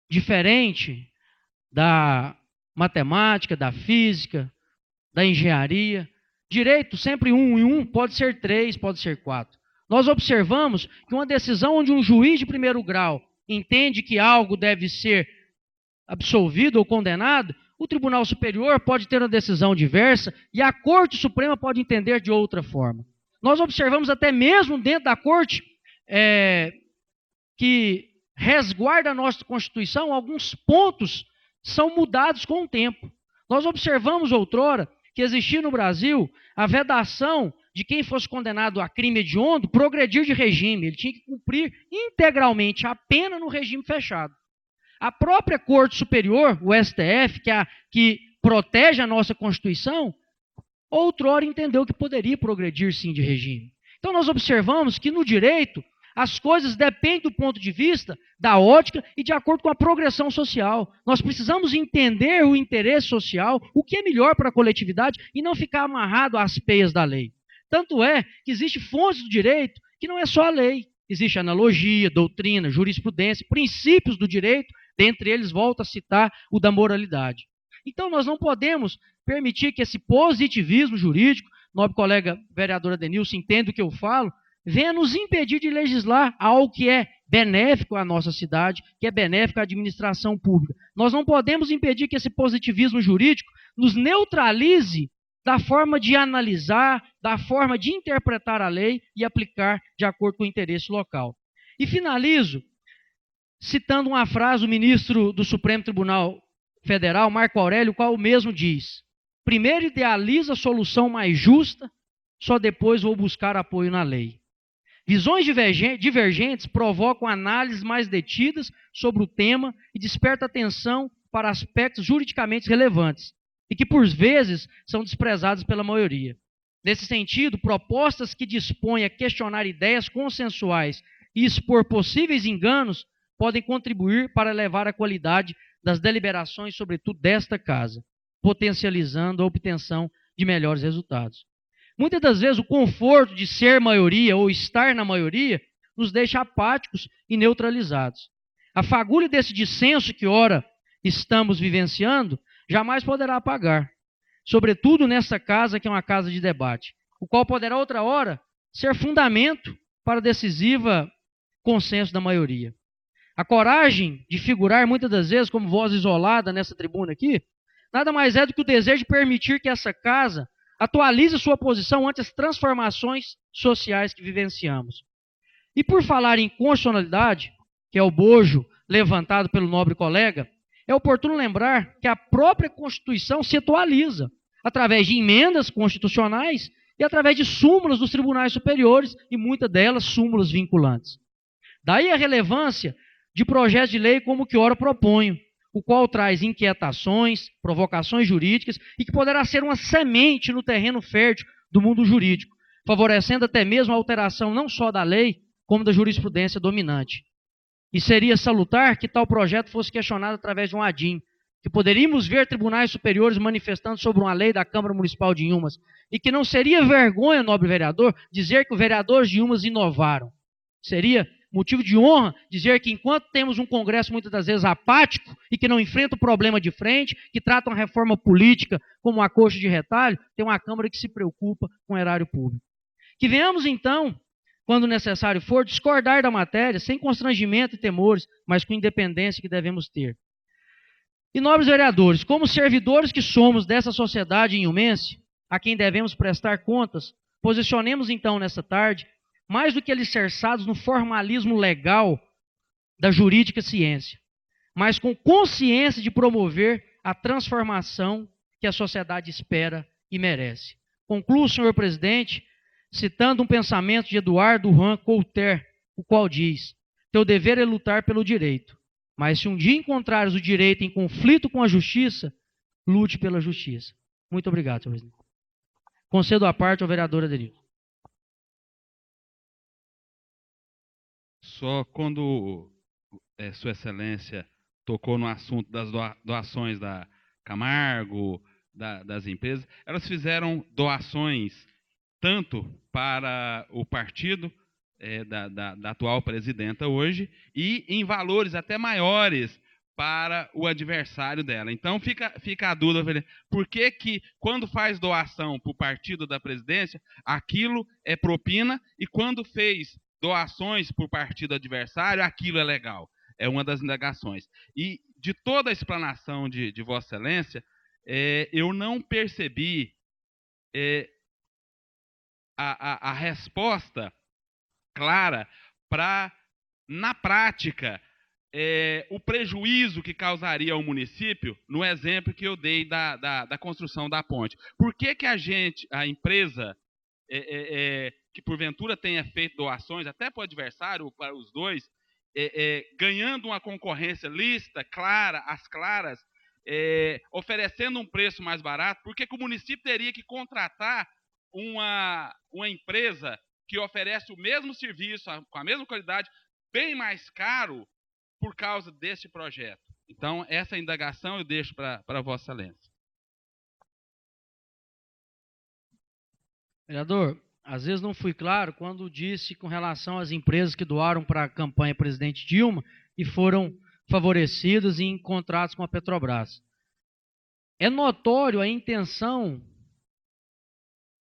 Diferente da matemática, da física, da engenharia. Direito, sempre 1 e 1, pode ser 3, pode ser 4. Nós observamos que uma decisão onde um juiz de primeiro grau entende que algo deve ser absolvido ou condenado, o Tribunal Superior pode ter uma decisão diversa e a Corte Suprema pode entender de outra forma. Nós observamos até mesmo dentro da Corte que resguarda a nossa Constituição, alguns pontos são mudados com o tempo. Nós observamos outrora que existia no Brasil a vedação de quem fosse condenado a crime hediondo progredir de regime. Ele tinha que cumprir integralmente a pena no regime fechado. A própria Corte Superior, o STF, que protege a nossa Constituição, outrora entendeu que poderia progredir sim de regime. Então nós observamos que no direito as coisas dependem do ponto de vista da ótica e de acordo com a progressão social. Nós precisamos entender o interesse social, o que é melhor para a coletividade e não ficar amarrado às peias da lei. Tanto é que existe fontes do direito que não é só a lei. Existe analogia, doutrina, jurisprudência, princípios do direito, dentre eles volto a citar o da moralidade. Então nós não podemos permitir que esse positivismo jurídico, nobre colega vereador Adenilson, entenda o que eu falo, venha nos impedir de legislar algo que é benéfico à nossa cidade, que é benéfico à administração pública. Nós não podemos impedir que esse positivismo jurídico nos neutralize da forma de analisar, da forma de interpretar a lei e aplicar de acordo com o interesse local. E finalizo citando uma frase do ministro do Supremo Tribunal Federal, Marco Aurélio, qual o mesmo diz: primeiro idealiza a solução mais justa, só depois vou buscar apoio na lei. Visões divergentes provocam análises mais detidas sobre o tema e despertam atenção para aspectos juridicamente relevantes e que, por vezes, são desprezados pela maioria. Nesse sentido, propostas que dispõem a questionar ideias consensuais e expor possíveis enganos podem contribuir para elevar a qualidade das deliberações, sobretudo desta casa, potencializando a obtenção de melhores resultados. Muitas das vezes o conforto de ser maioria ou estar na maioria nos deixa apáticos e neutralizados. A fagulha desse dissenso que ora estamos vivenciando jamais poderá apagar, sobretudo nessa casa que é uma casa de debate, o qual poderá outra hora ser fundamento para decisiva consenso da maioria. A coragem de figurar muitas das vezes como voz isolada nessa tribuna aqui, nada mais é do que o desejo de permitir que essa casa atualize sua posição ante as transformações sociais que vivenciamos. E por falar em constitucionalidade, que é o bojo levantado pelo nobre colega, é oportuno lembrar que a própria Constituição se atualiza através de emendas constitucionais e através de súmulas dos tribunais superiores e muitas delas súmulas vinculantes. Daí a relevância de projetos de lei como o que ora proponho, o qual traz inquietações, provocações jurídicas e que poderá ser uma semente no terreno fértil do mundo jurídico, favorecendo até mesmo a alteração não só da lei, como da jurisprudência dominante. E seria salutar que tal projeto fosse questionado através de um ADIM, que poderíamos ver tribunais superiores manifestando sobre uma lei da Câmara Municipal de Inhumas, e que não seria vergonha, nobre vereador, dizer que os vereadores de Inhumas inovaram. Seria motivo de honra dizer que enquanto temos um Congresso muitas das vezes apático e que não enfrenta o problema de frente, que trata uma reforma política como uma coxa de retalho, tem uma Câmara que se preocupa com o erário público. Que venhamos então, quando necessário for, discordar da matéria, sem constrangimento e temores, mas com independência que devemos ter. E nobres vereadores, como servidores que somos dessa sociedade inhumense, a quem devemos prestar contas, posicionemos então nessa tarde, mais do que alicerçados no formalismo legal da jurídica ciência, mas com consciência de promover a transformação que a sociedade espera e merece. Concluo, senhor presidente, citando um pensamento de Eduardo Juan Couter, o qual diz: teu dever é lutar pelo direito, mas se um dia encontrares o direito em conflito com a justiça, lute pela justiça. Muito obrigado, senhor presidente. Concedo a parte ao vereador Adenilson. Só quando Sua Excelência tocou no assunto das doações da Camargo, das empresas, elas fizeram doações tanto para o partido da atual presidenta hoje e em valores até maiores para o adversário dela. Então fica a dúvida, por que quando faz doação para o partido da presidência, aquilo é propina e quando fez doações para o partido adversário, aquilo é legal. É uma das indagações. E de toda a explanação de Vossa Excelência, eu não percebi a resposta clara para, na prática, o prejuízo que causaria ao município, no exemplo que eu dei da construção da ponte. Por que a empresa que porventura tenha feito doações, até para o adversário, ou para os dois, ganhando uma concorrência lícita, clara, às claras, oferecendo um preço mais barato, por que o município teria que contratar uma empresa que oferece o mesmo serviço, com a mesma qualidade, bem mais caro, por causa desse projeto? Então, essa indagação eu deixo para Vossa Excelência. Vereador, às vezes não fui claro quando disse com relação às empresas que doaram para a campanha presidente Dilma e foram favorecidas em contratos com a Petrobras. É notório a intenção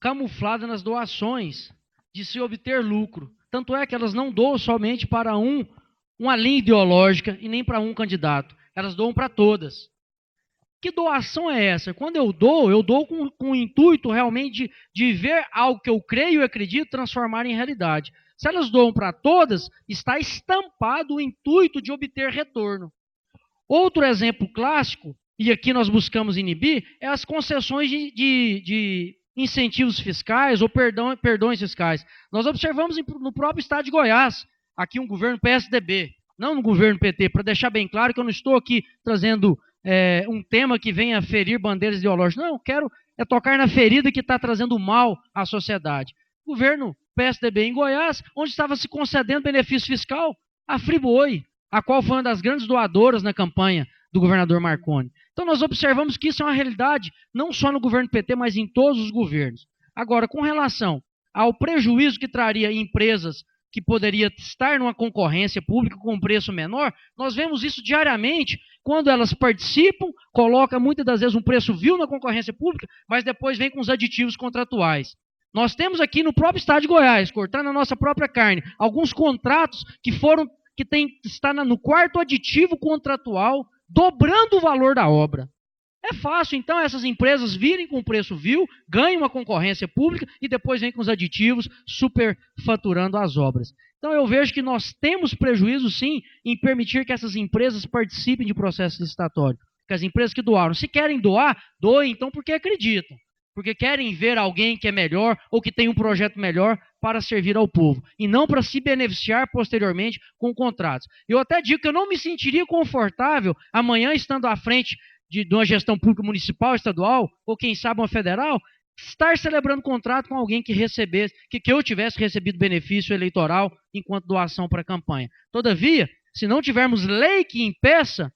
camuflada nas doações de se obter lucro. Tanto é que elas não doam somente para uma linha ideológica e nem para um candidato. Elas doam para todas. Que doação é essa? Quando eu dou com o intuito realmente de ver algo que eu creio e acredito transformar em realidade. Se elas doam para todas, está estampado o intuito de obter retorno. Outro exemplo clássico, e aqui nós buscamos inibir, é as concessões de incentivos fiscais ou perdões fiscais. Nós observamos no próprio estado de Goiás, aqui um governo PSDB, não no governo PT, para deixar bem claro que eu não estou aqui trazendo um tema que venha ferir bandeiras ideológicas. Não, eu quero tocar na ferida que está trazendo mal à sociedade. Governo PSDB em Goiás, onde estava se concedendo benefício fiscal a Friboi, a qual foi uma das grandes doadoras na campanha do governador Marconi. Então nós observamos que isso é uma realidade não só no governo PT, mas em todos os governos. Agora, com relação ao prejuízo que traria empresas que poderia estar numa concorrência pública com um preço menor, nós vemos isso diariamente quando elas participam, colocam muitas das vezes um preço vil na concorrência pública, mas depois vem com os aditivos contratuais. Nós temos aqui no próprio estado de Goiás, cortando a nossa própria carne, alguns contratos que está no quarto aditivo contratual, dobrando o valor da obra. É fácil, então, essas empresas virem com preço vil, ganham a concorrência pública e depois vêm com os aditivos superfaturando as obras. Então, eu vejo que nós temos prejuízo, sim, em permitir que essas empresas participem de processo licitatório. Porque as empresas que doaram, se querem doar, doem então porque acreditam. Porque querem ver alguém que é melhor ou que tem um projeto melhor para servir ao povo. E não para se beneficiar posteriormente com contratos. Eu até digo que eu não me sentiria confortável amanhã estando à frente de uma gestão pública municipal, estadual, ou quem sabe uma federal, estar celebrando contrato com alguém que recebesse, que eu tivesse recebido benefício eleitoral enquanto doação para a campanha. Todavia, se não tivermos lei que impeça,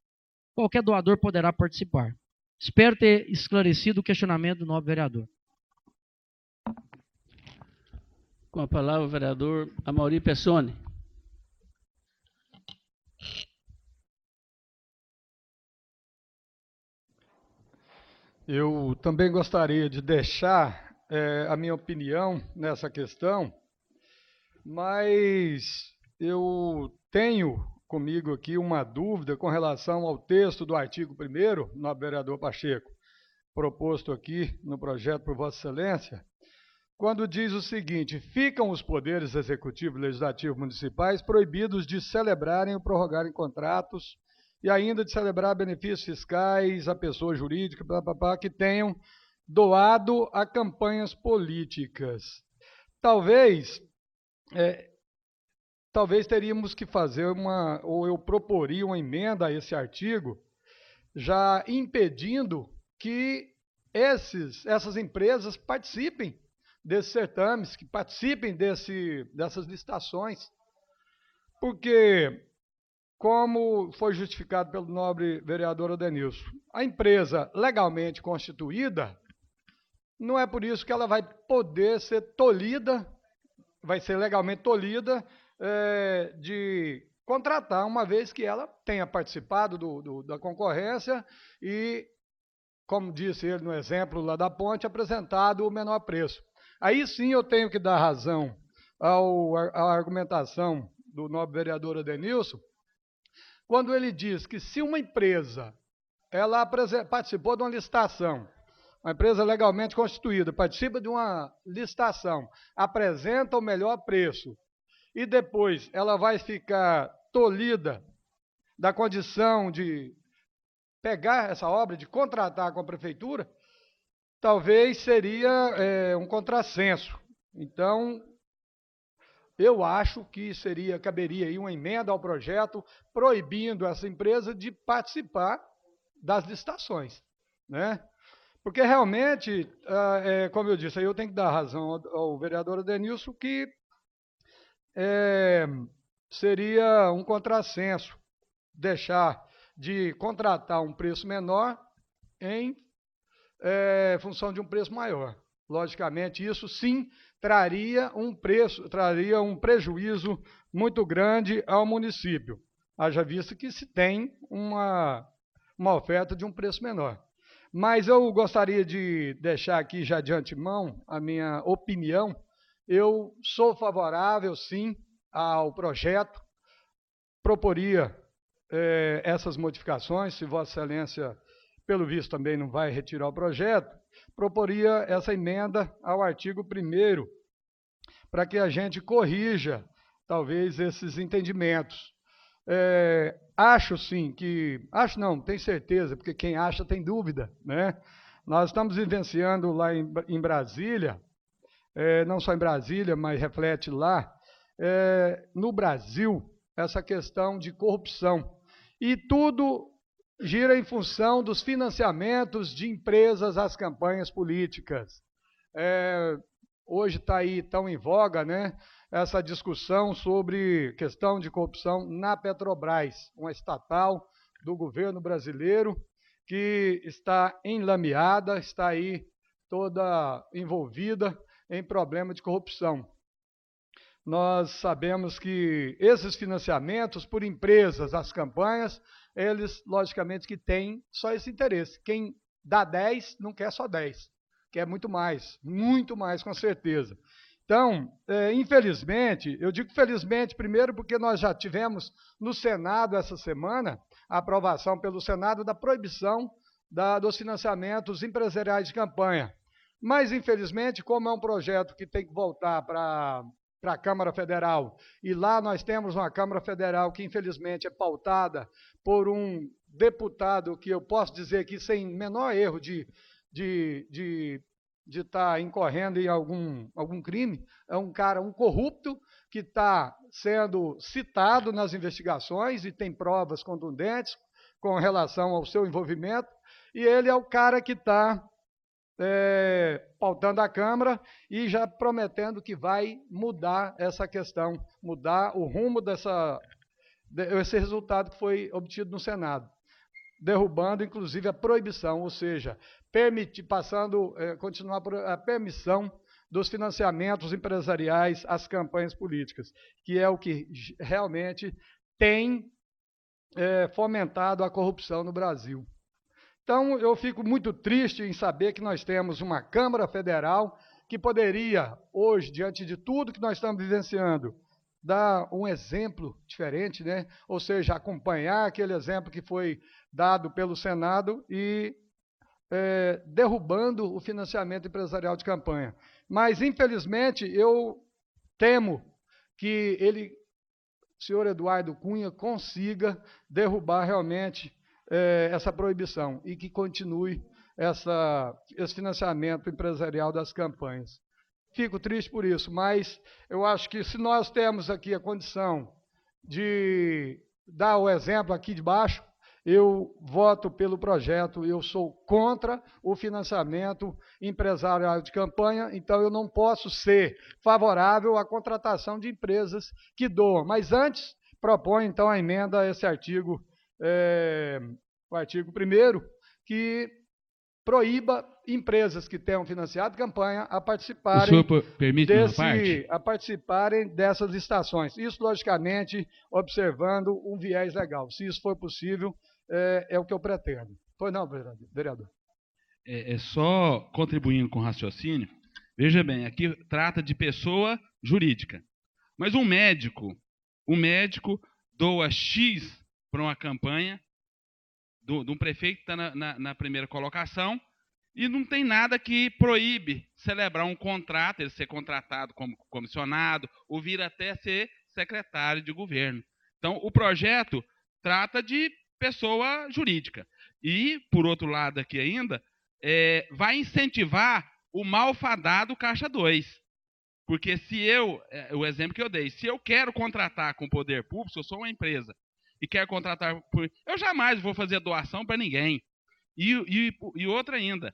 qualquer doador poderá participar. Espero ter esclarecido o questionamento do nobre vereador. Com a palavra o vereador Amaury Pessoni. Eu também gostaria de deixar a minha opinião nessa questão, mas eu tenho comigo aqui uma dúvida com relação ao texto do artigo 1º, no vereador Pacheco, proposto aqui no projeto por Vossa Excelência, quando diz o seguinte: ficam os poderes executivo e legislativo municipais proibidos de celebrarem ou prorrogarem contratos e ainda de celebrar benefícios fiscais a pessoas jurídicas que tenham doado a campanhas políticas. Talvez teríamos que fazer ou eu proporia uma emenda a esse artigo, já impedindo que essas empresas participem desses certames, que participem dessas licitações. Porque, como foi justificado pelo nobre vereador Odenilson, a empresa legalmente constituída, não é por isso que ela vai poder ser tolhida, vai ser legalmente tolhida de contratar, uma vez que ela tenha participado da concorrência e, como disse ele no exemplo lá da ponte, apresentado o menor preço. Aí sim eu tenho que dar razão à argumentação do nobre vereador Odenilson, quando ele diz que se uma empresa ela participou de uma licitação, uma empresa legalmente constituída, participa de uma licitação, apresenta o melhor preço e depois ela vai ficar tolhida da condição de pegar essa obra, de contratar com a prefeitura, talvez seria um contrassenso. Então, eu acho que caberia aí uma emenda ao projeto proibindo essa empresa de participar das licitações, né? Porque realmente, como eu disse, aí eu tenho que dar razão ao vereador Odenilson que seria um contrassenso deixar de contratar um preço menor em função de um preço maior. Logicamente, isso sim traria um prejuízo muito grande ao município, haja visto que se tem uma oferta de um preço menor. Mas eu gostaria de deixar aqui já de antemão a minha opinião eu sou favorável, sim, ao projeto, proporia essas modificações, se Vossa Excelência, pelo visto, também não vai retirar o projeto, proporia essa emenda ao artigo 1º, para que a gente corrija, talvez, esses entendimentos. Acho, sim, que... Acho não, tenho certeza, porque quem acha tem dúvida, né? Nós estamos vivenciando lá em Brasília, não só em Brasília, mas reflete lá, no Brasil, essa questão de corrupção. E tudo gira em função dos financiamentos de empresas às campanhas políticas. Hoje está aí tão em voga, né, essa discussão sobre questão de corrupção na Petrobras, uma estatal do governo brasileiro que está enlameada, está aí toda envolvida em problema de corrupção. Nós sabemos que esses financiamentos por empresas às campanhas, eles, logicamente, que têm só esse interesse. Quem dá 10 não quer só 10, quer muito mais, com certeza. Então, infelizmente, eu digo felizmente primeiro porque nós já tivemos no Senado essa semana a aprovação pelo Senado da proibição dos financiamentos empresariais de campanha. Mas, infelizmente, como é um projeto que tem que voltar para a Câmara Federal, e lá nós temos uma Câmara Federal que, infelizmente, é pautada por um deputado que eu posso dizer aqui, sem menor erro de estar incorrendo em algum crime, é um corrupto que está sendo citado nas investigações e tem provas contundentes com relação ao seu envolvimento, e ele é o cara que está pautando a Câmara e já prometendo que vai mudar essa questão, mudar o rumo desse resultado que foi obtido no Senado, derrubando, inclusive, a proibição, ou seja, continuar a permissão dos financiamentos empresariais às campanhas políticas, que é o que realmente tem fomentado a corrupção no Brasil. Então, eu fico muito triste em saber que nós temos uma Câmara Federal que poderia, hoje, diante de tudo que nós estamos vivenciando, dar um exemplo diferente, né? Ou seja, acompanhar aquele exemplo que foi dado pelo Senado e derrubando o financiamento empresarial de campanha. Mas, infelizmente, eu temo que o senhor Eduardo Cunha, consiga derrubar realmente essa proibição e que continue esse financiamento empresarial das campanhas. Fico triste por isso, mas eu acho que se nós temos aqui a condição de dar o exemplo aqui de baixo, eu voto pelo projeto, eu sou contra o financiamento empresarial de campanha, então eu não posso ser favorável à contratação de empresas que doam. Mas antes, proponho então a emenda a esse artigo, o artigo 1º, que proíba empresas que tenham financiado campanha a participarem, a participarem dessas licitações. Isso, logicamente, observando um viés legal. Se isso for possível, é o que eu pretendo. Pois não, vereador? Só contribuindo com o raciocínio, veja bem, aqui trata de pessoa jurídica. Mas um médico doa X para uma campanha de um prefeito que está na primeira colocação e não tem nada que proíbe celebrar um contrato, ele ser contratado como comissionado ou vir até ser secretário de governo. Então, o projeto trata de pessoa jurídica. E, por outro lado aqui ainda, vai incentivar o malfadado Caixa 2. Porque o exemplo que eu dei, se eu quero contratar com o poder público, se eu sou uma empresa e quero contratar, eu jamais vou fazer doação para ninguém. E outra ainda,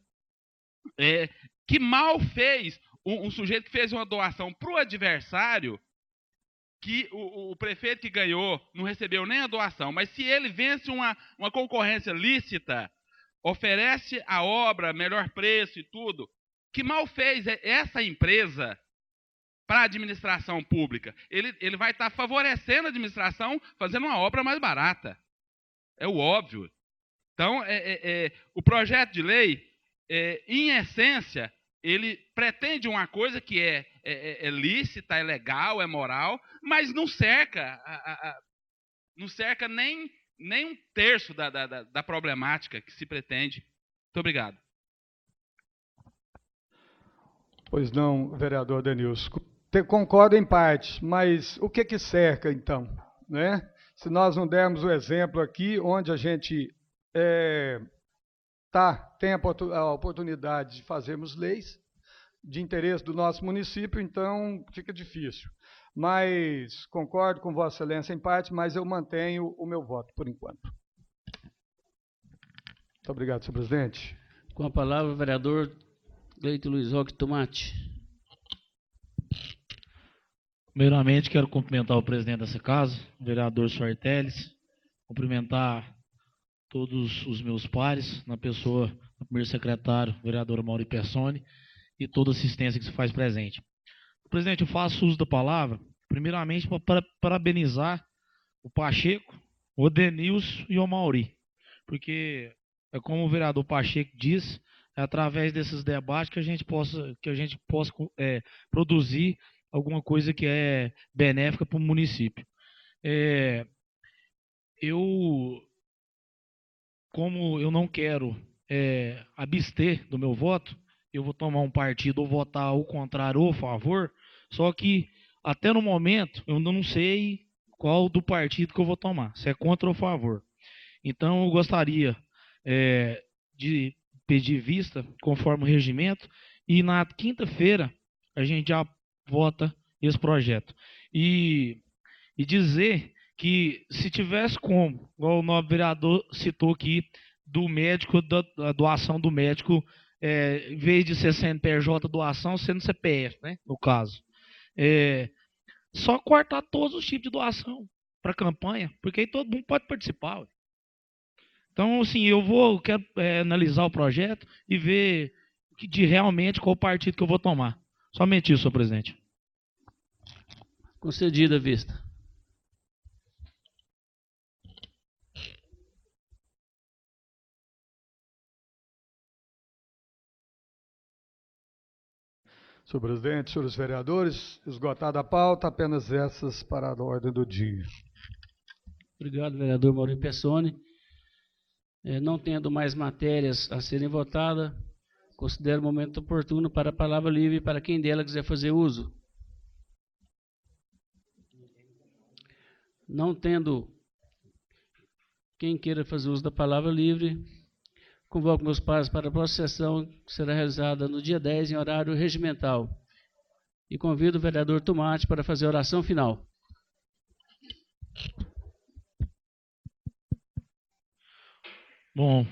que mal fez um sujeito que fez uma doação para o adversário, que o prefeito que ganhou não recebeu nem a doação, mas se ele vence uma concorrência lícita, oferece a obra, melhor preço e tudo, que mal fez essa empresa para a administração pública? Ele vai estar favorecendo a administração, fazendo uma obra mais barata. É o óbvio. Então, o projeto de lei, em essência, ele pretende uma coisa que é lícita, é legal, é moral, mas não cerca, não cerca nem um terço da problemática que se pretende. Muito obrigado. Pois não, vereador Denilson. Concordo em parte, mas o que cerca, então? Né? Se nós não dermos o exemplo aqui, onde a gente tem a oportunidade de fazermos leis de interesse do nosso município, então fica difícil. Mas concordo com Vossa Excelência em parte, mas eu mantenho o meu voto por enquanto. Muito obrigado, senhor presidente. Com a palavra, o vereador Cleito Luiz Roque Tomate. Primeiramente, quero cumprimentar o presidente dessa casa, o vereador Suarteles, cumprimentar todos os meus pares, na pessoa do primeiro secretário, vereador Mauri Persone, e toda a assistência que se faz presente. Presidente, eu faço uso da palavra, primeiramente, para parabenizar o Pacheco, o Denilson e o Mauri, porque é como o vereador Pacheco disse, é através desses debates que a gente possa produzir alguma coisa que é benéfica para o município. Como eu não quero abster do meu voto, eu vou tomar um partido ou votar ao contrário ou a favor, só que até no momento eu ainda não sei qual do partido que eu vou tomar, se é contra ou a favor. Então eu gostaria de pedir vista conforme o regimento e na quinta-feira a gente já vota esse projeto. E dizer que se tivesse como, igual o nobre vereador citou aqui, do médico, da doação do médico, em vez de ser CNPJ doação, sendo CPF, né, no caso. Só cortar todos os tipos de doação para a campanha, porque aí todo mundo pode participar. Ué. Então, assim, quero analisar o projeto e ver de realmente qual partido que eu vou tomar. Somente isso, senhor presidente. Concedida a vista. Senhor presidente, senhores vereadores, esgotada a pauta, apenas essas para a ordem do dia. Obrigado, vereador Mauri Persone. Não tendo mais matérias a serem votadas, considero o momento oportuno para a palavra livre para quem dela quiser fazer uso. Não tendo quem queira fazer uso da palavra livre, convoco meus pares para a próxima sessão, que será realizada no dia 10, em horário regimental. E convido o vereador Tomate para fazer a oração final. Bom,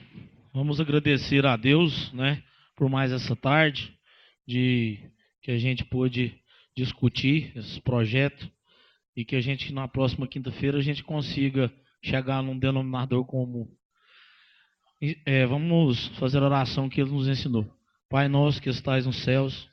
vamos agradecer a Deus, né, por mais essa tarde, que a gente pôde discutir esse projeto e que a gente, na próxima quinta-feira, a gente consiga chegar num denominador comum. Vamos fazer a oração que ele nos ensinou. Pai nosso que estais nos céus,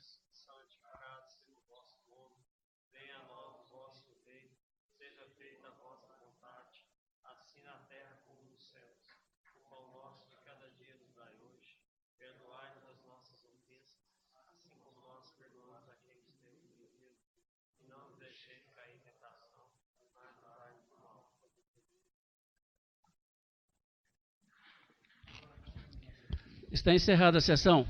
Está encerrada a sessão.